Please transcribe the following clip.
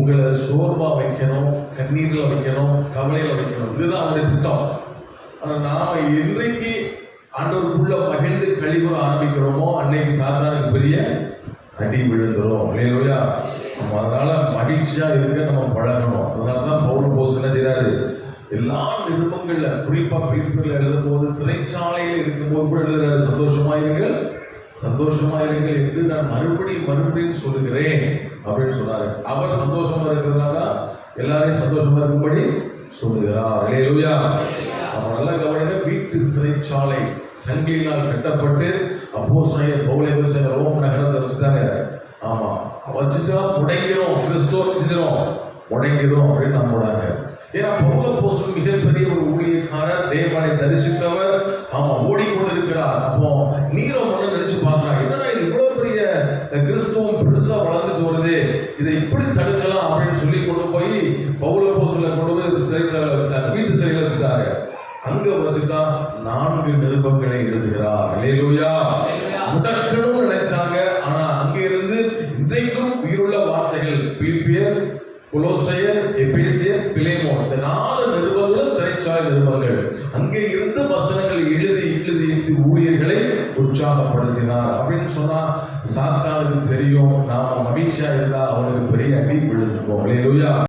உங்களை சோர்வா வைக்கணும், கண்ணீர்ல வைக்கணும், கவலையில வைக்கணும். இதுதான் அவருடைய திட்டம். ஆனால் நாம என்றைக்கு ஆண்டவருக்குள்ள மகிழ்ந்து கழிவுற ஆரம்பிக்கிறோமோ அன்னைக்கு சாத்தானுக்கு பெரிய அடி விழுந்துரும். இல்லையா? நம்ம அதனால மகிழ்ச்சியா இருக்க நம்ம பழகணும். அதனாலதான் பவுல் அப்போஸ்தலன் என்ன செய்றாரு, எல்லா நிருபங்கள்ல குறிப்பா பிலிப்பியர்ல எழுதும் போது சிறைச்சாலையில் இருக்கும்போது கூட எழுதுறாரு, சந்தோஷமாயிருங்கள் சந்தோஷமாயிருங்கள் என்று நான் மறுபடியும் சொல்லுகிறேன் அப்படின்னு சொன்னாரு. அவர் சந்தோஷமா இருக்கிறதுனால எல்லாரையும் சந்தோஷமா இருக்கும்படி சொல்லுகிறார். அல்லேலூயா. நம்ம நல்லா கவனிங்க. வீட்டு சிறைச்சாலை சங்கிலினால் கட்டப்பட்டு அப்போஸ்தலன் பவுலை ரோம் நகரத்தை வச்சுட்டாங்க. ஆமா, வச்சுட்டா முடங்கிரும், கிறிஸ்துவ வச்சுக்கிறோம் முடங்கிரும் அப்படின்னு நம்புறாங்க. ஏன்னா பவுல் அப்போஸ்தலன் மிகப்பெரிய ஒரு ஊழியக்காரர், தேவனை தரிசித்தவர். ஆமா, ஓடிக்கொண்டிருக்கிறார். அப்போ நீரோ மன நினைச்சு பார்க்கிறான், என்னடா இது இவ்வளவு பெரிய கிறிஸ்துவம் பெருசா வளர்ந்துட்டு வருது, இதை இப்படி தடுக்கலாம் அப்படின்னு சொல்லி கொண்டு போய் பவுல் அப்போஸ்தலன் கொண்டு போய் சிறைச்சாலை வச்சுட்டாங்க, வீட்டு சிறையில் வச்சுட்டாங்க. அங்க வச்சுட்டா 4 நிருபங்களை எழுதுகிறார். அல்லேலூயா. முடக்கணும்னு நினைச்சாங்க, ஆனா அங்க இருந்து இன்றைக்கும் உயிருள்ள வார்த்தைகள் பிலிப்பியர், கொலோசையர், எபேசியர், பிலேமோன், இந்த 4 நிருபங்களும் சிறைச்சாலை நிருபங்கள். அங்கே இருந்து வசனங்கள் எழுதி ஊழியர்களை உற்சாகப்படுத்தினார். அப்படின்னு சொன்னா சாத்தானுக்கு தெரியும், நாம மகிழ்ச்சியா இருந்தா அவனுக்கு பெரிய அடி விழுந்துருவோம். அல்லேலூயா.